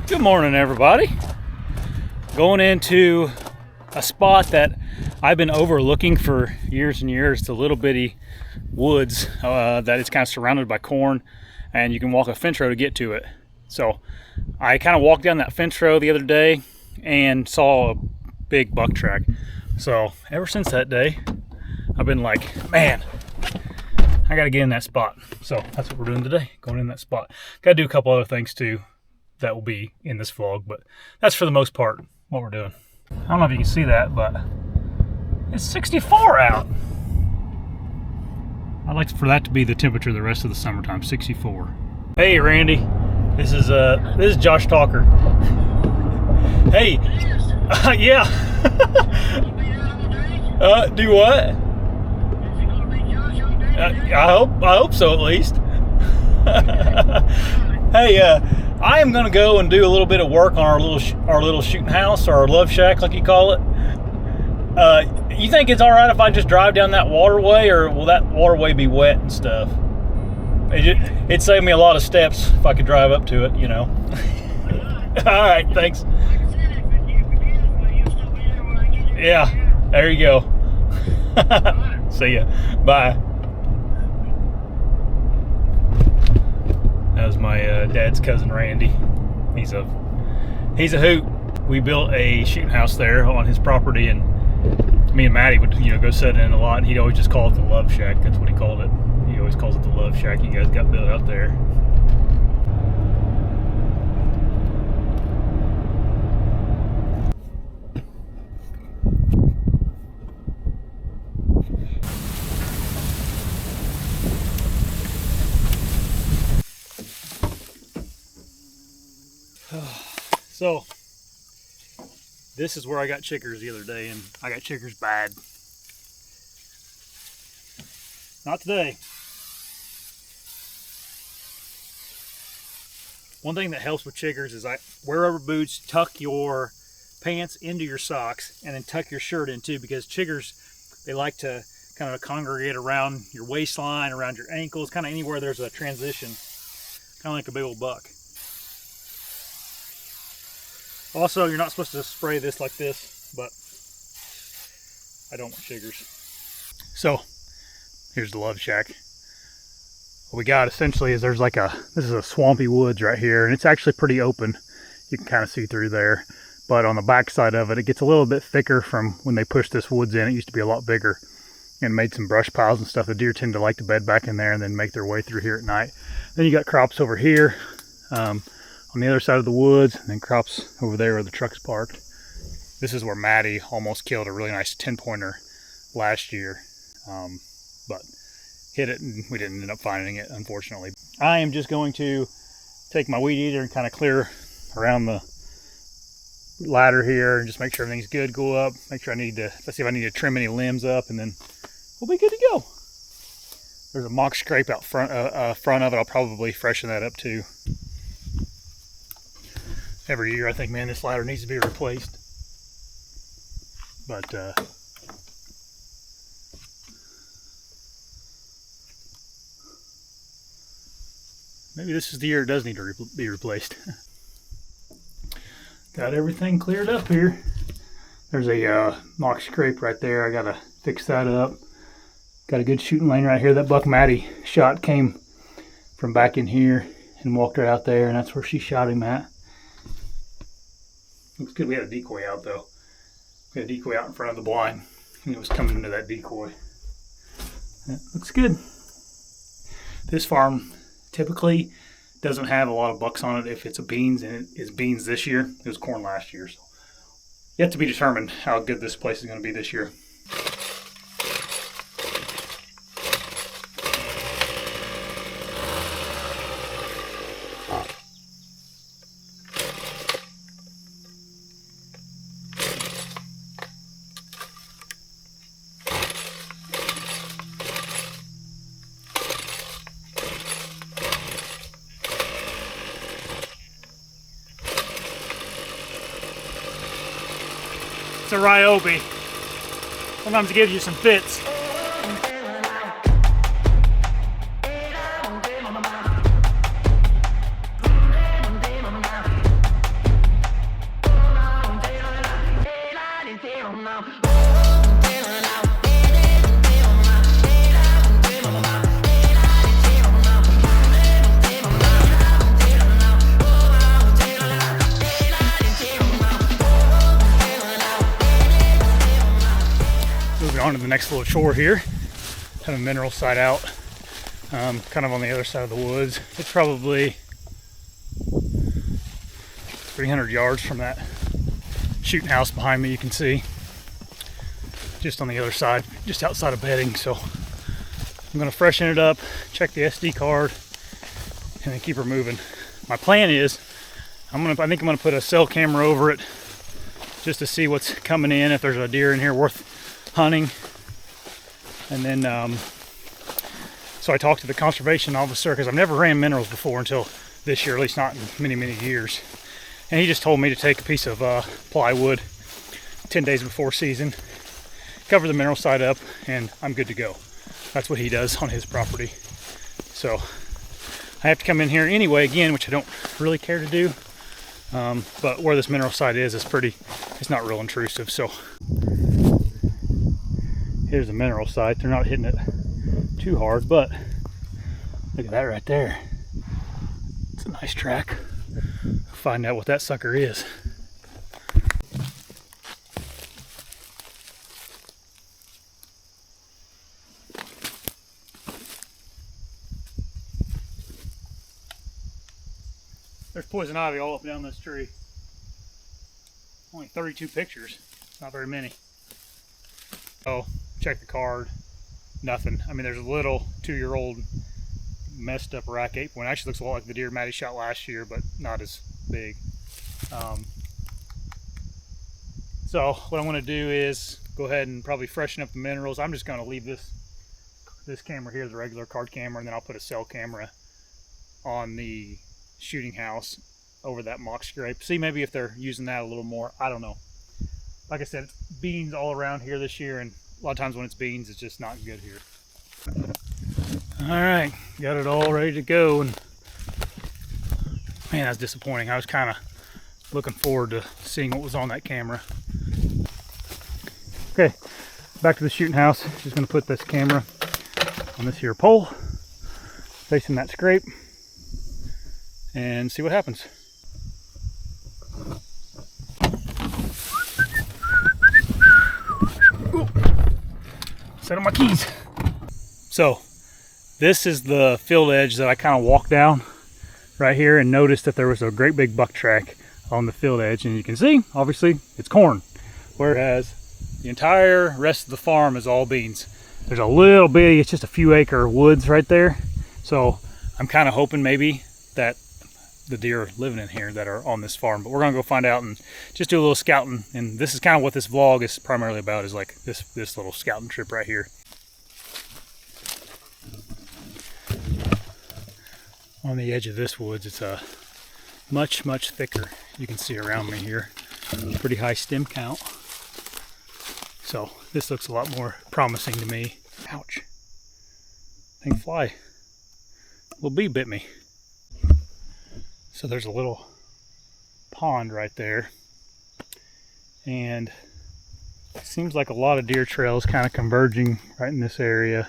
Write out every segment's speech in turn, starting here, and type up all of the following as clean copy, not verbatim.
Good morning, everybody. Going into a spot that I've been overlooking for years and years. It's a little bitty woods that is kind of surrounded by corn, and you can walk a fence row to get to it. So I kind of walked down that fence row the other day and saw a big buck track. So ever since that day, I've been like, man, I gotta get in that spot. So that's what we're doing today, going in that spot. Gotta do a couple other things too that will be in this vlog, but that's for the most part what we're doing. I don't know if you can see that, but it's 64 out. I'd like for that to be the temperature the rest of the summertime, 64. Hey Randy, this is Josh Talker. Hey, yeah. Do what? I hope so, at least. Hey, I am gonna go and do a little bit of work on our little shooting house, or our love shack, like you call it. You think it's all right if I just drive down that waterway, or will that waterway be wet and stuff? It'd save me a lot of steps if I could drive up to it, you know. All right, thanks. Yeah, there you go. See ya. Bye. That was my dad's cousin Randy. He's a hoot. We built a shooting house there on his property, and me and Maddie would go sit in it a lot, and he'd always just call it the love shack. That's what he called it. He always calls it the love shack you guys got built out there. So this is where I got chiggers the other day, and I got chiggers bad. Not today. One thing that helps with chiggers is wear rubber boots, tuck your pants into your socks, and then tuck your shirt in too, because chiggers, they like to kind of congregate around your waistline, around your ankles, kind of anywhere there's a transition, kind of like a big old buck. Also, you're not supposed to spray this like this, but I don't want chiggers. So, here's the love shack. What we got essentially is this is a swampy woods right here, and it's actually pretty open. You can kind of see through there. But on the back side of it, it gets a little bit thicker from when they pushed this woods in. It used to be a lot bigger and made some brush piles and stuff. The deer tend to like to bed back in there and then make their way through here at night. Then you got crops over here. On the other side of the woods, and then crops over there where the truck's parked. This is where Maddie almost killed a really nice 10-pointer last year, but hit it and we didn't end up finding it, unfortunately. I am just going to take my weed eater and kind of clear around the ladder here and just make sure everything's good, go up, make sure let's see if I need to trim any limbs up, and then we'll be good to go. There's a mock scrape out front of it. I'll probably freshen that up too. Every year I think, man, this ladder needs to be replaced. But maybe this is the year it does need to be replaced. Got everything cleared up here. There's a mock scrape right there. I gotta fix that up. Got a good shooting lane right here. That buck Maddie shot came from back in here and walked right out there, and that's where she shot him at. Looks good. We had a decoy out though. We had a decoy out in front of the blind, and it was coming into that decoy. That looks good. This farm typically doesn't have a lot of bucks on it if it's a beans, and it is beans this year. It was corn last year, so yet to be determined how good this place is going to be this year. It's a Ryobi. Sometimes it gives you some fits. on to the next little chore here. Have a mineral site out, kind of on the other side of the woods. It's probably 300 yards from that shooting house behind me. You can see just on the other side, just outside of bedding. So I'm going to freshen it up, check the SD card, and then keep her moving. My plan is I think I'm going to put a cell camera over it just to see what's coming in, if there's a deer in here worth hunting. And then so I talked to the conservation officer, because I've never ran minerals before until this year, at least not in many years. And he just told me to take a piece of plywood 10 days before season, cover the mineral site up, and I'm good to go. That's what he does on his property. So I have to come in here anyway again, which I don't really care to do. But where this mineral site is it's not real intrusive. So here's the mineral site. They're not hitting it too hard, but look at that right there. It's a nice track. Find out what that sucker is. There's poison ivy all up and down this tree. Only 32 pictures. It's not very many. Oh, check the card. Nothing. I mean, there's a little 2-year-old messed up rack 8-point. Actually looks a lot like the deer Maddie shot last year, but not as big. So what I'm going to do is go ahead and probably freshen up the minerals. I'm just going to leave this camera here, the regular card camera, and then I'll put a cell camera on the shooting house over that mock scrape. See maybe if they're using that a little more. I don't know. Like I said, it's beans all around here this year, and a lot of times when it's beans, it's just not good here. All right, got it all ready to go, and man, that's disappointing. I was kind of looking forward to seeing what was on that camera. Okay, back to the shooting house. Just going to put this camera on this here pole, facing that scrape, and see what happens. Ooh. Set up my keys. So this is the field edge that I kind of walked down right here and noticed that there was a great big buck track on the field edge, and you can see obviously it's corn, whereas the entire rest of the farm is all beans. There's a little bit, it's just a few acre woods right there, so I'm kind of hoping maybe that the deer are living in here that are on this farm, but we're gonna go find out and just do a little scouting. And this is kind of what this vlog is primarily about, is like this little scouting trip right here. On the edge of this woods, it's a much thicker. You can see around me here, pretty high stem count. So this looks a lot more promising to me. Ouch, thing fly, little bee bit me. So there's a little pond right there, and it seems like a lot of deer trails kind of converging right in this area,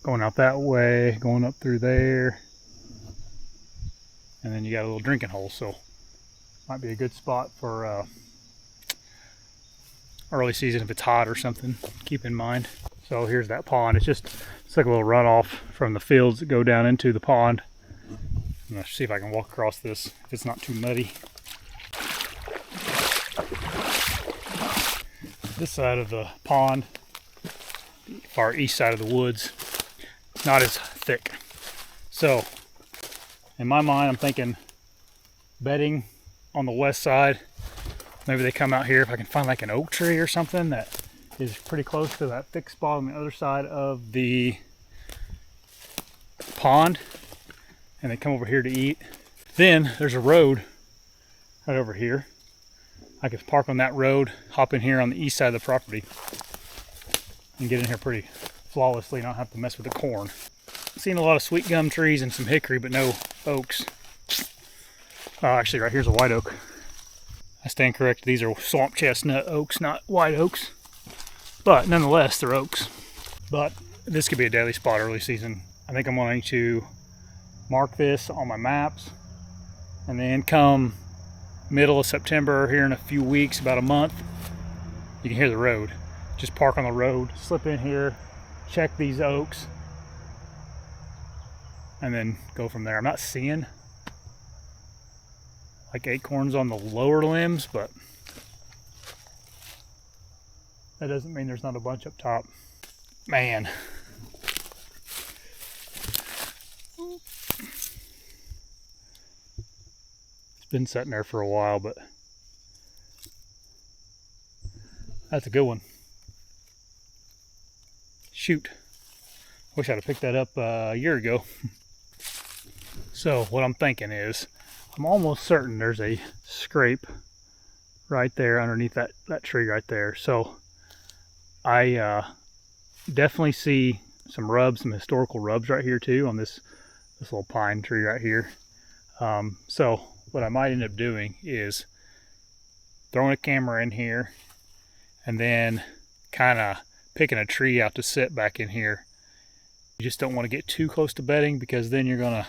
going out that way, going up through there, and then you got a little drinking hole. So might be a good spot for early season if it's hot or something. Keep in mind. So here's that pond. It's like a little runoff from the fields that go down into the pond. I'm gonna see if I can walk across this if it's not too muddy. This side of the pond, far east side of the woods, not as thick. So in my mind, I'm thinking bedding on the west side. Maybe they come out here if I can find like an oak tree or something that is pretty close to that thick spot on the other side of the pond, and they come over here to eat. Then there's a road right over here. I could park on that road, hop in here on the east side of the property, and get in here pretty flawlessly and not have to mess with the corn. Seen a lot of sweet gum trees and some hickory, but no oaks. Actually, right here's a white oak. I stand corrected, these are swamp chestnut oaks, not white oaks. But nonetheless, they're oaks. But this could be a daily spot early season. I think I'm going to mark this on my maps, and then come middle of September, here in a few weeks, about a month, you can hear the road. just park on the road, slip in here, check these oaks, and then go from there. I'm not seeing like acorns on the lower limbs, but that doesn't mean there's not a bunch up top. Man. It's been sitting there for a while, but that's a good one. Shoot. Wish I'd have picked that up a year ago. So what I'm thinking is, I'm almost certain there's a scrape right there underneath that tree right there. So I definitely see some rubs, some historical rubs right here too on this little pine tree right here. So what I might end up doing is throwing a camera in here and then kind of picking a tree out to sit back in here. You just don't want to get too close to bedding, because then you're gonna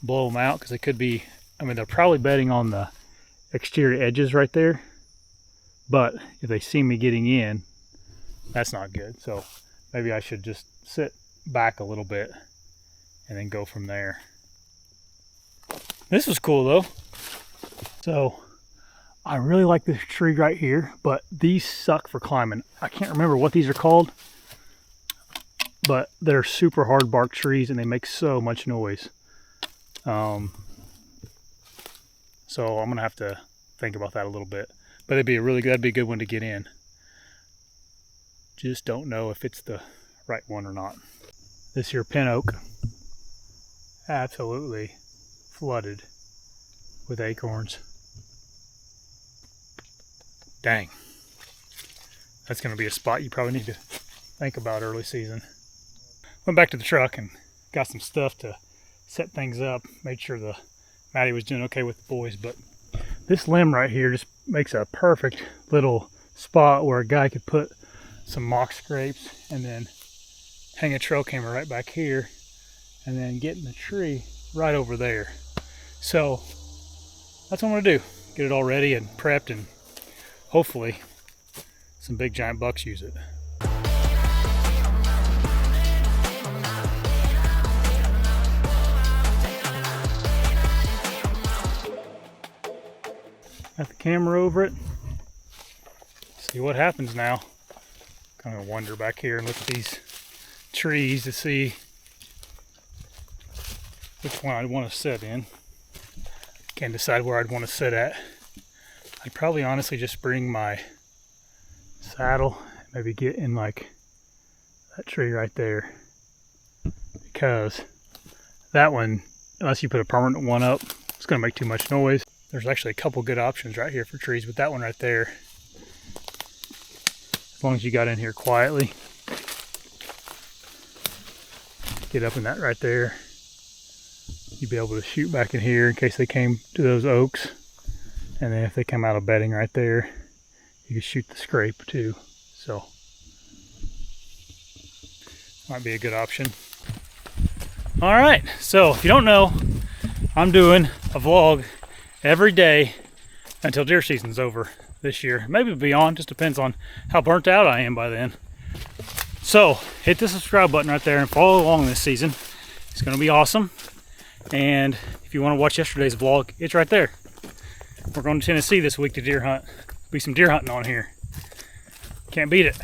blow them out, because they could be, I mean, they're probably bedding on the exterior edges right there, but if they see me getting in, that's not good. So maybe I should just sit back a little bit and then go from there. This was cool though. So I really like this tree right here, but these suck for climbing. I can't remember what these are called, but they're super hard bark trees and they make so much noise. So I'm gonna have to think about that a little bit, but that'd be a good one to get in. Just don't know if it's the right one or not. This here pin oak, absolutely flooded with acorns. Dang, that's gonna be a spot you probably need to think about early season. Went back to the truck and got some stuff to set things up. Made sure the Maddie was doing okay with the boys, but this limb right here just makes a perfect little spot where a guy could put some mock scrapes and then hang a trail camera right back here and then get in the tree right over there. So that's what I'm gonna do. Get it all ready and prepped, and hopefully some big giant bucks use it. Got the camera over it. See what happens now. Kind of wander back here and look at these trees to see which one I'd want to sit in. Can't decide where I'd want to sit at. I'd probably honestly just bring my saddle and maybe get in like that tree right there, because that one, unless you put a permanent one up, it's going to make too much noise. There's actually a couple good options right here for trees, but that one right there, as long as you got in here quietly, get up in that right there, you'd be able to shoot back in here in case they came to those oaks. And then if they come out of bedding right there, you can shoot the scrape too. So might be a good option. All right, so if you don't know, I'm doing a vlog every day until deer season's over this year. Maybe beyond, just depends on how burnt out I am by then. So hit the subscribe button right there and follow along this season. It's gonna be awesome. And if you want to watch yesterday's vlog, it's right there. We're going to Tennessee this week to deer hunt. Be some deer hunting on here. Can't beat it.